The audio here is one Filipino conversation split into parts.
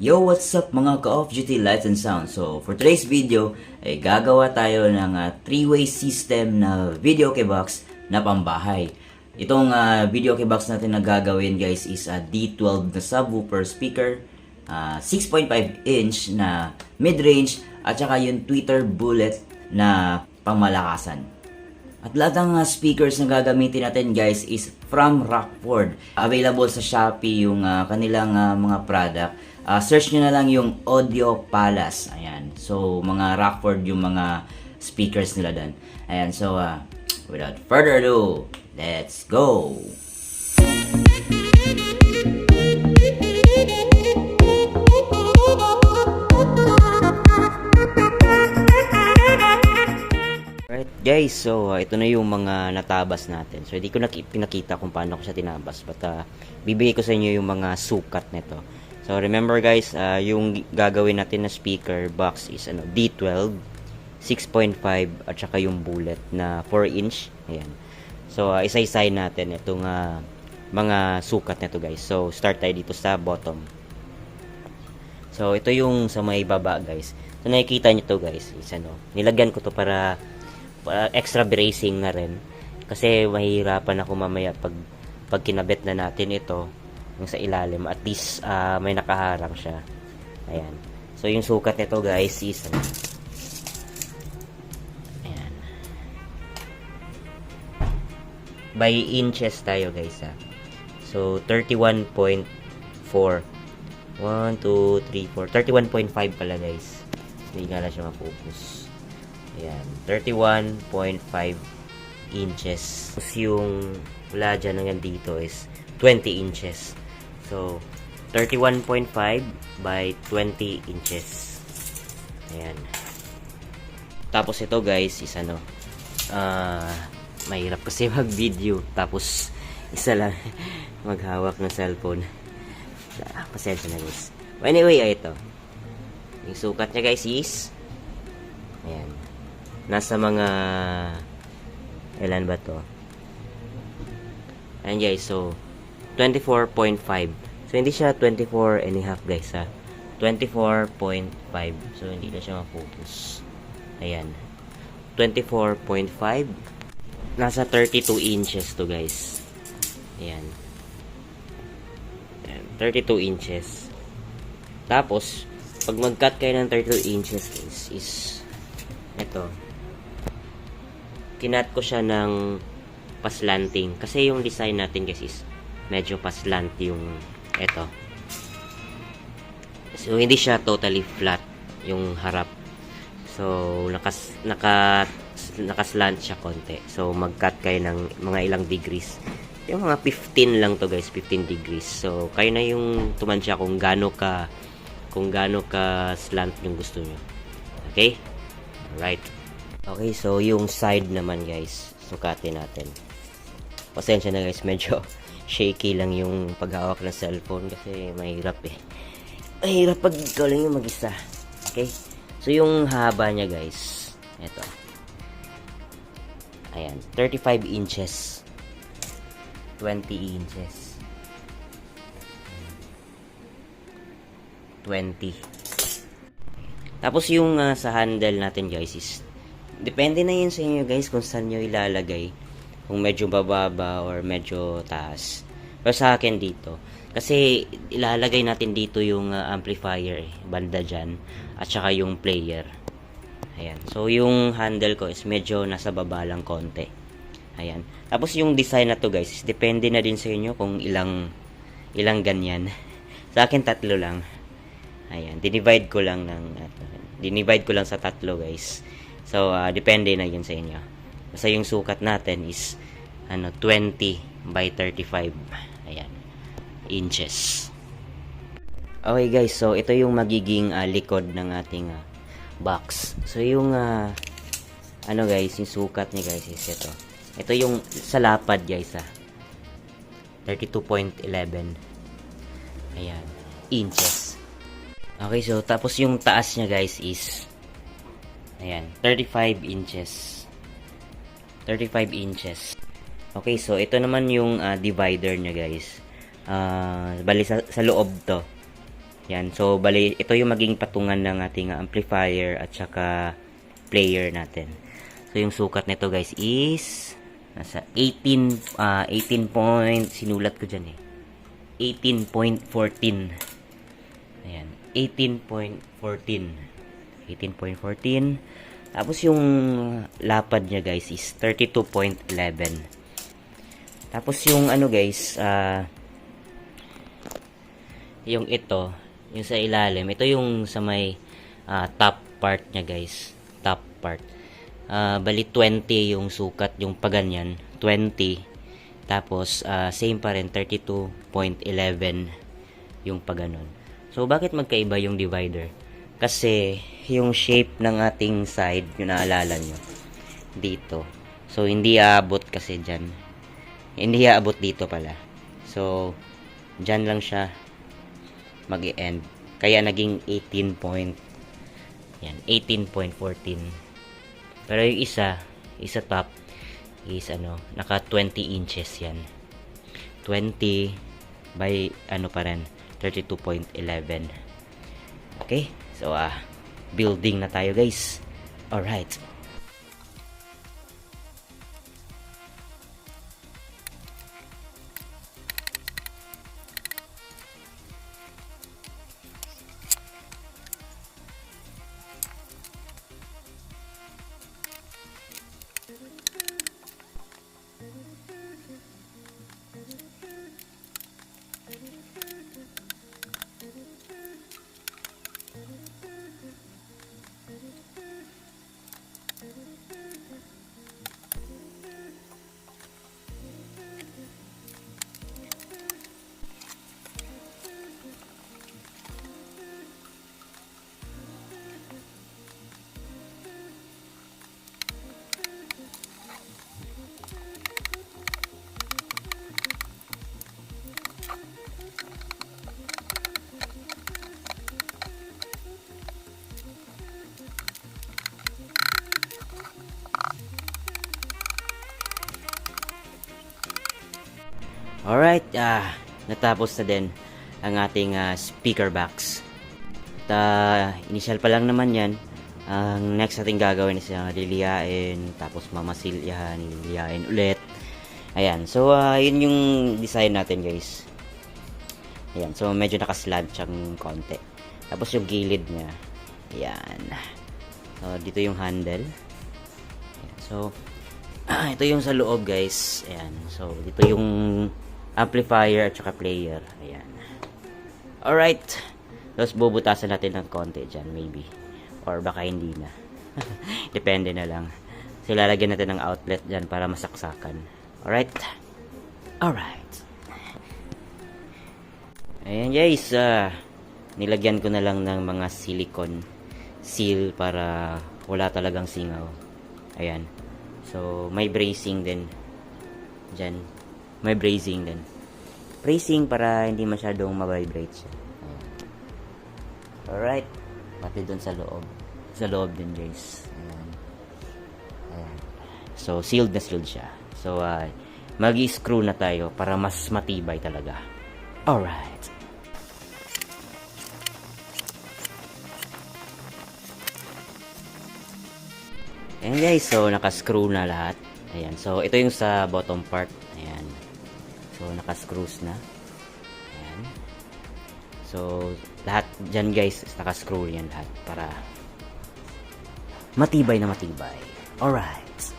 Yo, what's up mga ka-Off Duty Lights and Sound? So, for today's video, ay gagawa tayo ng 3-way system na video key box na pambahay. Itong video key box natin na gagawin guys is a D12 na subwoofer speaker, 6.5 inch na mid-range, at saka yung tweeter bullet na pangmalakasan. At lahat ng speakers na gagamitin natin guys is from Rockford. Available sa Shopee yung kanilang mga product. Search nyo na lang yung Audio Palace. Ayan. So, mga Rockford yung mga speakers nila dun. Ayan. So, without further ado, let's go! Alright guys, so ito na yung mga natabas natin. So, hindi ko na pinakita kung paano ko siya tinabas. But, bibigay ko sa inyo yung mga sukat nito. So, remember guys, yung gagawin natin na speaker box is D12, 6.5, at saka yung bullet na 4 inch. Ayan. So, isa-isay natin itong mga sukat nito guys. So, start tayo dito sa bottom. So, ito yung sa may baba guys. So, nakikita nyo to guys. Is, nilagyan ko to para extra bracing na rin. Kasi mahihirapan ako mamaya pag kinabit na natin ito yung sa ilalim, at least may nakaharang siya. Ayan. So yung sukat nito guys is ayan, by inches tayo guys So 31.4 1, 2, 3, 4 31.5 pala guys. Hindi nga lang siya ma-focus. Ayan, 31.5 inches. Tapos yung wala dyan hanggang dito is 20 inches. So, 31.5 by 20 inches. Ayan. Tapos ito guys is mahirap kasi mag-video. Tapos, isa lang maghawak ng cellphone. Pasensya na guys. Anyway, ito. Yung sukat niya guys is ayan. Nasa mga ilan ba to? Ayan guys, so 24.5. So hindi siya 24 and a half guys 24.5. So hindi na siya ma-focus. Ayan. 24.5. Nasa 32 inches to guys. Ayan. 32 inches. Tapos pag mag-cut kayo ng 32 inches guys is ito. Kinat ko siya ng paslanting. Kasi yung design natin guys is medyo paslant yung ito. So, hindi siya totally flat yung harap. So, nakaslant siya konti. So, mag-cut kayo ng mga ilang degrees. Yung mga 15 lang to guys, 15 degrees. So, kayo na yung tumansya kung gaano ka slant yung gusto nyo. Okay? Alright. Okay, so yung side naman guys, sukatin natin. Pasensya na guys, medyo shaky lang yung paghawak ng cellphone kasi mahirap mahirap pag ikaw lang yung mag-isa. Okay? So yung haba niya guys, eto. Ayan, 35 inches. 20 inches. 20. Tapos yung sa handle natin guys is depende na yun sa inyo guys kung saan nyo ilalagay. Kung medyo bababa or medyo taas. Pero sa akin dito. Kasi ilalagay natin dito yung amplifier banda dyan. At saka yung player. Ayan. So yung handle ko is medyo nasa baba lang konti. Ayan. Tapos yung design na to guys is depende na din sa inyo kung ilang ganyan. Sa akin tatlo lang. Ayan. Dinivide ko lang sa tatlo guys. So depende na yun sa inyo. Basta yung sukat natin is 20 by 35. Ayan. Inches. Okay guys, so ito yung magiging likod ng ating box. So yung guys, yung sukat niya guys is ito. Ito yung sa lapad guys 32.11. Ayan, inches. Okay, so tapos yung taas niya guys is ayan, 35 inches. 35 inches. Okay, so ito naman yung divider niya guys. Bali sa loob to. Yan. So, bali, ito yung maging patungan ng ating amplifier at saka player natin. So, yung sukat nito guys is nasa 18 point, sinulat ko dyan 18.14. Ayan. 18.14. 18.14. Tapos yung lapad niya guys is 32.11. Tapos yung ano guys, yung ito, yung sa ilalim, ito yung sa may top part niya guys. Top part. Bali 20 yung sukat, yung paganyan. 20. Tapos same pa rin, 32.11 yung paganon. So bakit magkaiba yung divider? Kasi yung shape ng ating side, yung naalala nyo, dito. So hindi aabot kasi dyan. Hindi aabot dito pala. So dyan lang siya mag-end. Kaya naging 18.14. Pero yung isa top is naka 20 inches yan. 20 by pa rin, 32.11. Okay? So building na tayo guys. Alright. Alright, natapos na din ang ating speaker box. At initial pa lang naman yan. Ang next natin gagawin is liliyain, tapos mamasilyahan, liliyain ulit. Ayan, so yun yung design natin guys. Ayan, so medyo nakaslant siyang konti. Tapos yung gilid niya, ayan. So dito yung handle. Ayan, so ito yung sa loob guys. Ayan, so dito yung amplifier at saka player. Ayan. Alright. Tapos bubutasan natin ng konti dyan, maybe. Or baka hindi na. Depende na lang. So lalagyan natin ng outlet dyan para masaksakan. Alright. Alright. Ayan guys. Nilagyan ko na lang ng mga silicone seal para wala talagang singaw. Ayan. So may bracing din dyan. May bracing din. Bracing para hindi masyadong ma-vibrate siya. Ayan. Alright. Pati dun sa loob. Sa loob din guys. Ayan. Ayan. So sealed na sealed siya. So mag-i-screw na tayo para mas matibay talaga. Alright. Ayan guys. So naka-screw na lahat. Ayan. So ito yung sa bottom part. Ayan. So, naka-screws na. Ayan. So, lahat dyan guys, naka-screw yan lahat para matibay na matibay. Alright.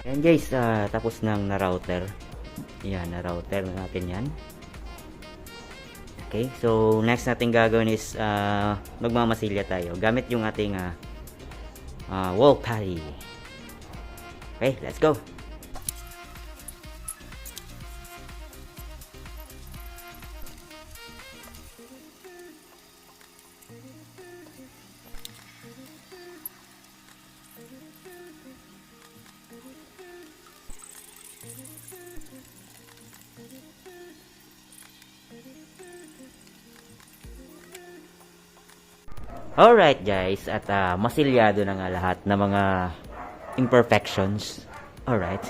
Ayan guys, tapos nang na-router. Ayan, na-router na natin yan. Okay, so next natin gagawin is magmamasilya tayo. Gamit yung ating wall putty. Okay, let's go. Alright guys, at masilyado na nga lahat ng mga imperfections. Alright.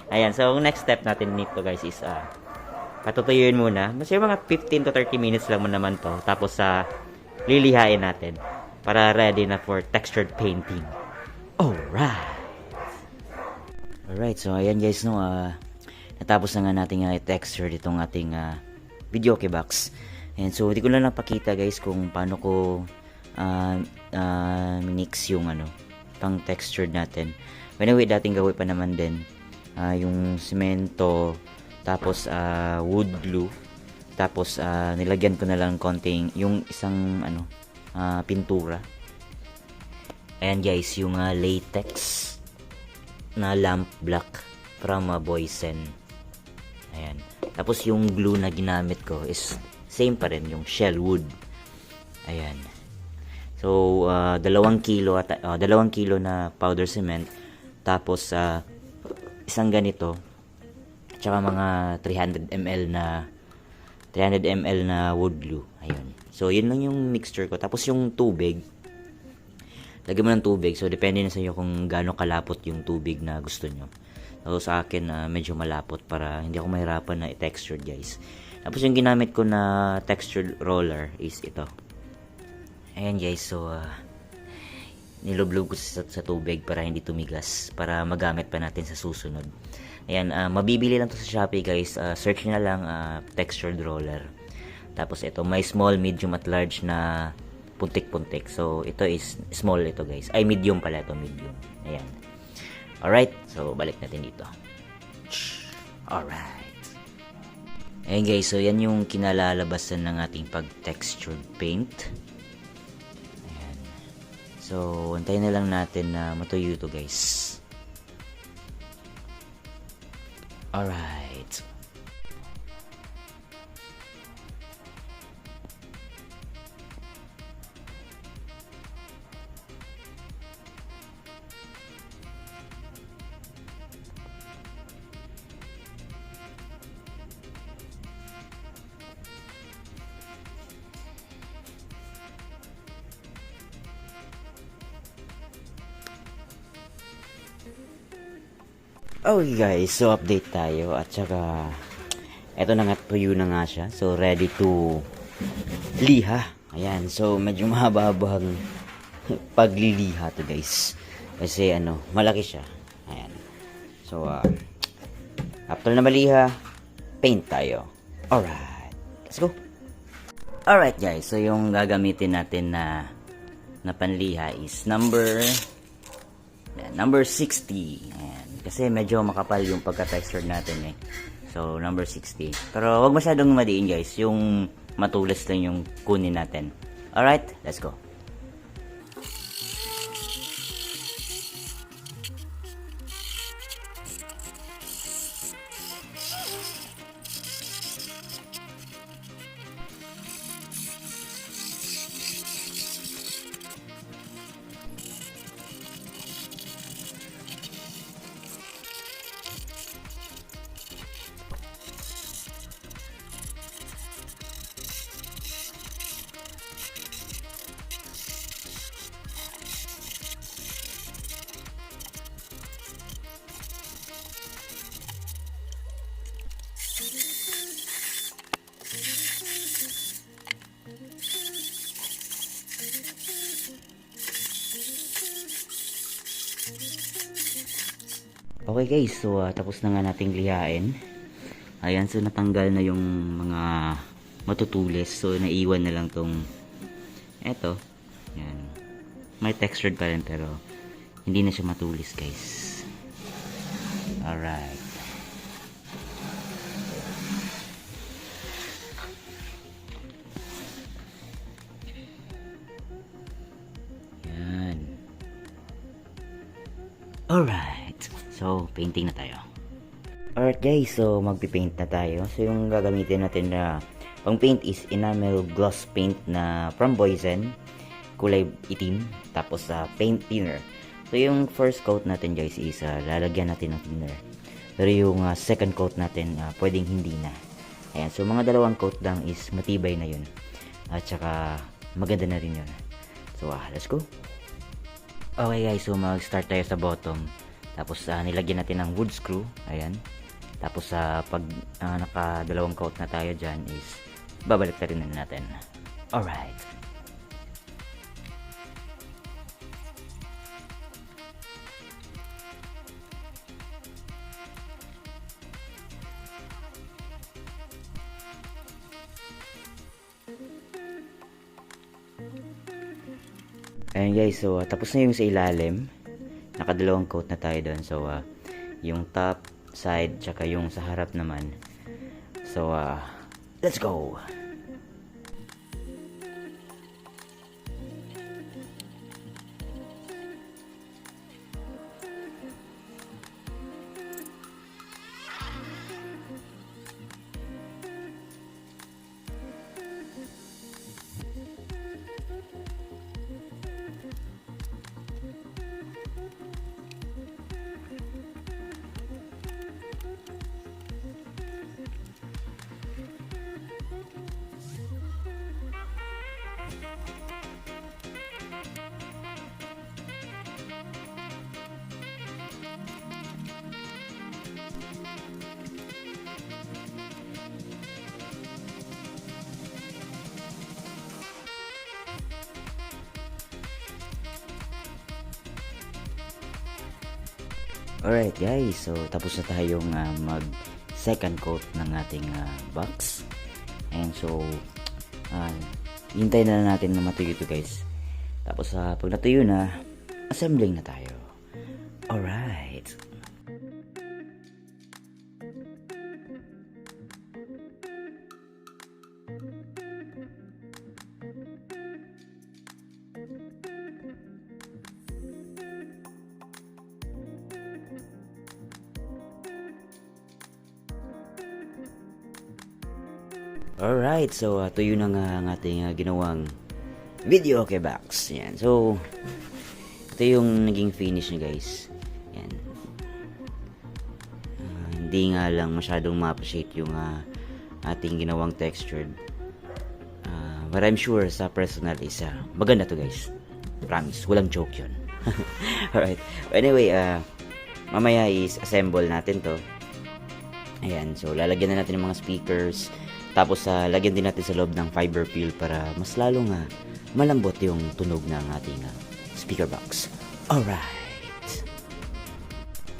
Ayan, so next step natin nito guys is patutuyuin muna. Mas yung mga 15 to 30 minutes lang mo naman to. Tapos lilihain natin para ready na for textured painting. Alright! Alright, so ayan guys, no, natapos na nga natin i-texture itong ating videoke box. And so, hindi ko na lang pakita guys kung paano ko mix yung pang textured natin. Anyway, dating gawin pa naman din yung semento, tapos wood glue, tapos nilagyan ko na lang konting yung isang pintura. Ayan guys, yung latex na lamp black from Boysen. Ayan. Tapos yung glue na ginamit ko is same pa rin, yung shell wood. Ayan. So 2 kilo na powder cement, tapos isang ganito, tsaka mga 300 ml na wood glue. Ayun. So yun lang yung mixture ko. Tapos yung tubig, lagyan mo ng tubig. So, depende na sa inyo kung gaano kalapot yung tubig na gusto nyo. So, sa akin, medyo malapot para hindi ako mahirapan na i-textured, guys. Tapos, yung ginamit ko na textured roller is ito. Ayan, guys. So, nilublob ko sa tubig para hindi tumigas. Para magamit pa natin sa susunod. Ayan, mabibili lang to sa Shopee, guys. Search na lang textured roller. Tapos, ito, may small, medium, at large na puntik-puntik. So, ito is small ito guys. Ay, medium pala ito. Medium. Ayan. Alright. So, balik natin dito. Alright. Ayan guys. So, yan yung kinalalabasan ng ating pag-textured paint. Ayan. So, antayin na lang natin na matuyo ito guys. Alright. Okay guys, so update tayo at saka eto na nga, tuyo na nga siya. So ready to liha. Ayan, so medyo mahaba-habang pagliliha to guys. Kasi malaki siya. Ayan. So after na maliha, paint tayo. Alright, let's go. Alright guys, so yung gagamitin natin na panliha is number 60. Ayan. Kasi medyo makapal yung pagka-texture natin eh. So, number 60. Pero wag masyadong madiin guys. Yung matulis lang yung kunin natin. Alright, let's go. Okay guys, so tapos na nga nating lihain. Ayan, so natanggal na yung mga matutulis. So naiwan na lang tong eto. Ayan. May textured pa rin pero hindi na siya matulis guys. Alright. Ayan. Alright. So, painting na tayo. Alright guys, so magpipaint na tayo. So, yung gagamitin natin na pang paint is enamel gloss paint na from Boysen. Kulay itim. Tapos paint thinner. So, yung first coat natin guys is lalagyan natin ng thinner. Pero yung second coat natin, pwedeng hindi na. Ayan, so mga dalawang coat lang is matibay na yun. At saka maganda na rin yun. So, let's go. Okay guys, so mag-start tayo sa bottom. Tapos nilagyan natin ng wood screw. Ayan. Tapos sa pag nakadalawang coat na tayo dyan is babalik na rin natin. Alright. Ayan guys, so tapos na yung sa ilalim. Nakadalawang coat na tayo doon. So yung top, side, tsaka yung sa harap naman. So let's go! Alright guys, so tapos na tayong mag second coat ng ating box. And so hintayin na natin na matuyo ito guys. Tapos pag natuyo na, assembling na tayo. Alright. Alright, so tuyo na nga ang ating ginawang video okay box. Yan. So ito yung naging finish niya guys. Yan. Hindi nga lang masyadong ma-appreciate yung ating ginawang textured. But I'm sure sa personal is maganda to guys. Promise, walang joke yun. Alright. Anyway, mamaya is assemble natin to. Ayan, so lalagyan na natin ng mga speakers. Tapos lagyan din natin sa loob ng fiber fill para mas lalong malambot yung tunog ng ating speaker box. Alright.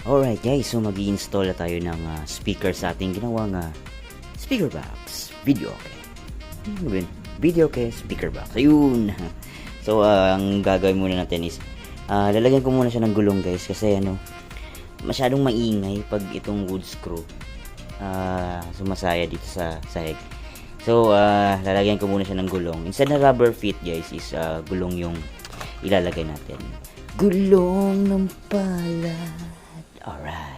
Alright guys, so mag-i-install na tayo ng speaker sa ating ginawang speaker box. Video okay. Video okay, speaker box. Ayun. So ang gagawin muna natin is lalagyan ko muna siya ng gulong guys kasi masyadong maingay pag itong wood screw sumasaya dito sa sahig. So lalagyan ko muna siya ng gulong. Instead na rubber feet guys is gulong yung ilalagay natin. Gulong ng palad. Alright.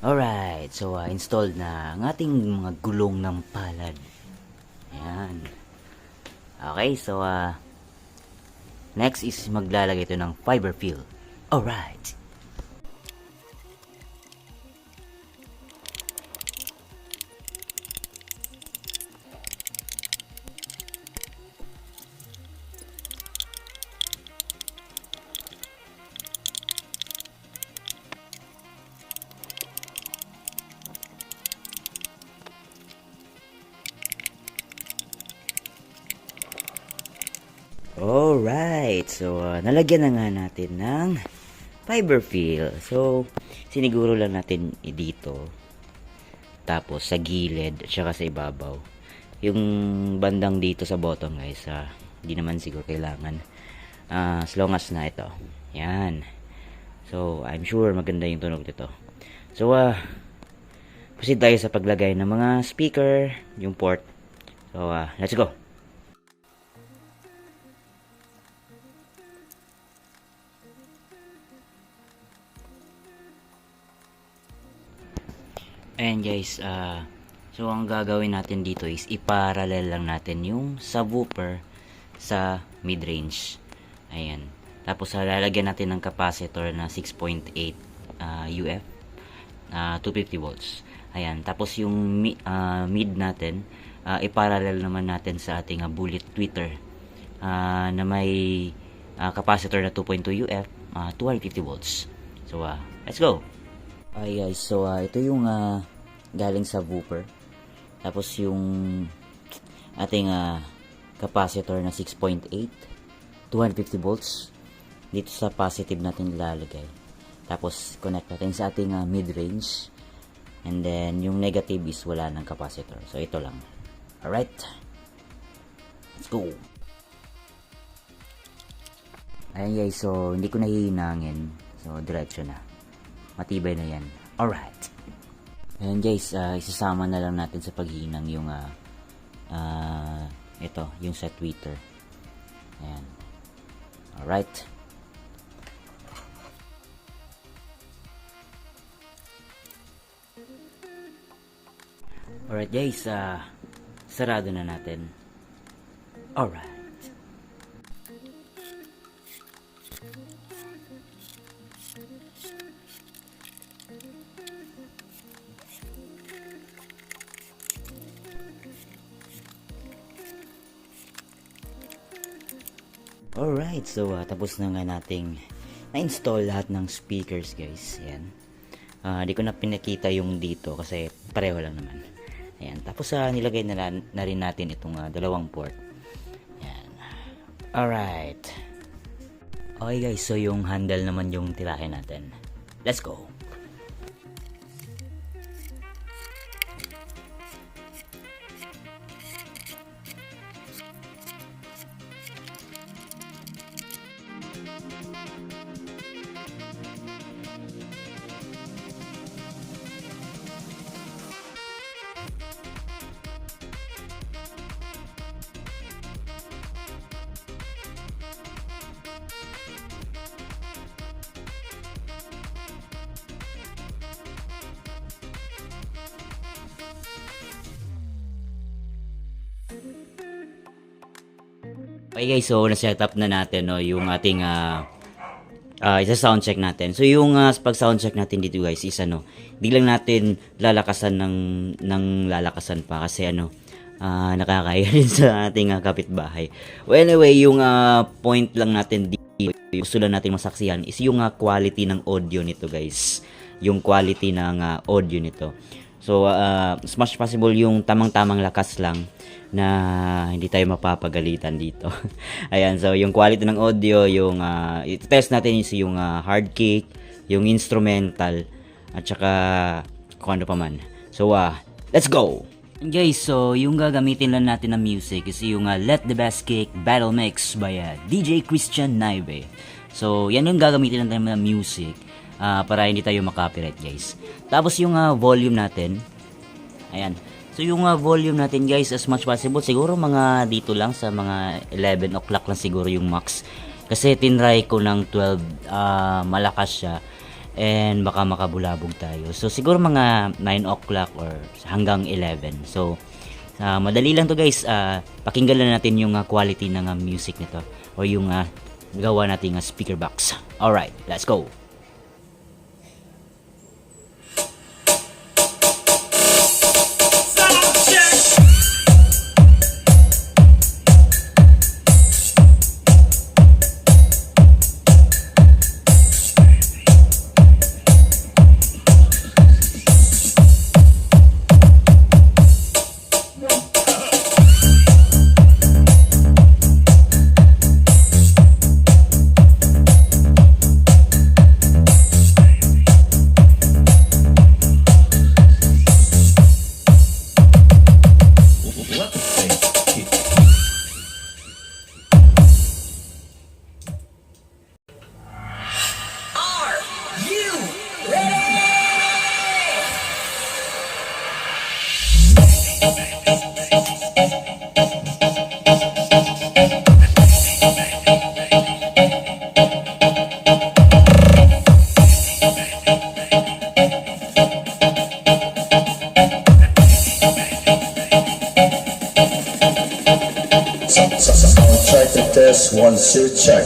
Alright, so installed na ang ating mga gulong ng palad. Ayan. Okay, so next is maglalagay ito ng fiber fill. Alright. Alright, so nalagyan na nga natin ng fiber fill. So, siniguro lang natin dito. Tapos sa gilid at saka sa ibabaw. Yung bandang dito sa bottom guys, hindi naman siguro kailangan. As long as na ito. Yan. So, I'm sure maganda yung tunog nito. So, proceed tayo sa paglagay ng mga speaker, yung port. So, let's go. Ayan guys, so ang gagawin natin dito is iparallel lang natin yung subwoofer sa mid-range. Ayan. Tapos lalagyan natin ng capacitor na 6.8 UF, 250 volts. Ayan, tapos yung mid natin, iparallel naman natin sa ating bullet tweeter na may capacitor na 2.2 UF, 250 volts. So, let's go! Okay guys, so ito yung galing sa woofer. Tapos yung ating capacitor na 6.8, 250 volts. Dito sa positive natin ilalagay. Tapos connect natin sa ating mid-range. And then yung negative is wala ng capacitor. So ito lang. Alright. Let's go. Ayan guys, so hindi ko nahihinangin. So diretso na. Matibay na yan. Alright. Ayan guys, isasama na lang natin sa paghinang yung ito, yung sa tweeter. Ayan. Alright. Alright guys, sarado na natin. Alright. Alright, so tapos na nga nating na-install lahat ng speakers guys. Ayan. Di ko na pinakita yung dito kasi pareho lang naman. Ayan. Tapos nilagay na rin natin itong dalawang port. Ayan. Alright. Okay guys, so yung handle naman yung tirahin natin. Let's go. Okay guys, so na-set up na natin no, yung ating isa-sound check natin. So yung pag sound check natin dito guys is di lang natin lalakasan ng lalakasan pa kasi nakakaya rin sa ating kapitbahay. Well, anyway, yung point lang natin dito, gusto lang natin masaksihan is yung quality ng audio nito guys. Yung quality ng audio nito. So, as much possible yung tamang-tamang lakas lang na hindi tayo mapapagalitan dito. Ayan, so yung quality ng audio, yung i-test natin is yung hard kick, yung instrumental, at saka kung ano pa man. So, let's go! And guys, so yung gagamitin lang natin na music is yung Let the Bass Kick Battle Mix by DJ Christian Naive. So, yan yung gagamitin natin na music para hindi tayo makapiright guys. Tapos yung volume natin, ayan. So yung volume natin guys, as much possible, siguro mga dito lang sa mga 11 o'clock lang siguro yung max. Kasi tinry ko ng 12, malakas siya. And baka makabulabog tayo. So siguro mga 9 o'clock or hanggang 11. So madali lang to guys. Pakinggan lang natin yung quality ng music nito. O yung gawa nating speaker box. Alright, let's go! Check the test, 1, 2, check.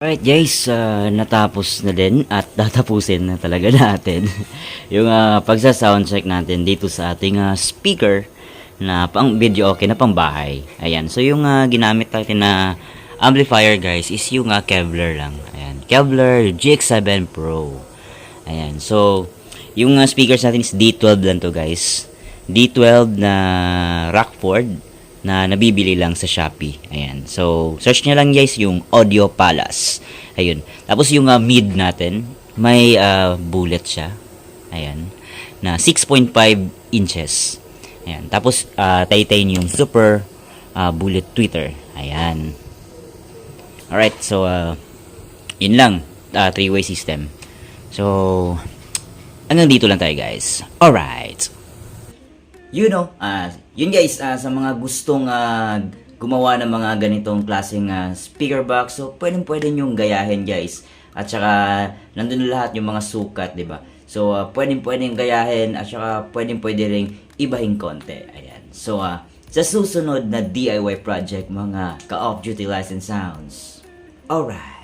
Alright guys, natapos na din at tatapusin na talaga natin yung pagsa-soundcheck natin dito sa ating speaker na pang video okay na pang bahay. Ayan, so yung ginamit natin na amplifier guys is yung Kevlar lang. Ayan, Kevlar GX7 Pro. Ayan, so yung speakers natin is D12 lang to guys. D12 na Rockford na nabibili lang sa Shopee. Ayan. So, search nyo lang guys yung Audio Palace. Ayun. Tapos yung mid natin, may bullet siya. Ayan. Na 6.5 inches. Ayan. Tapos, titanium super bullet tweeter. Ayan. Alright. So, yun lang. Three-way system. So, hanggang dito lang tayo guys. Alright. You know, yun guys, sa mga gustong gumawa ng mga ganitong klaseng speaker box, so pwede nyong gayahin guys. At saka, nandun na lahat yung mga sukat, di ba? So, pwedeng gayahin, at saka pwede ring ibahin konti. Ayan. So, sa susunod na DIY project, mga ka-off-duty license sounds. Alright.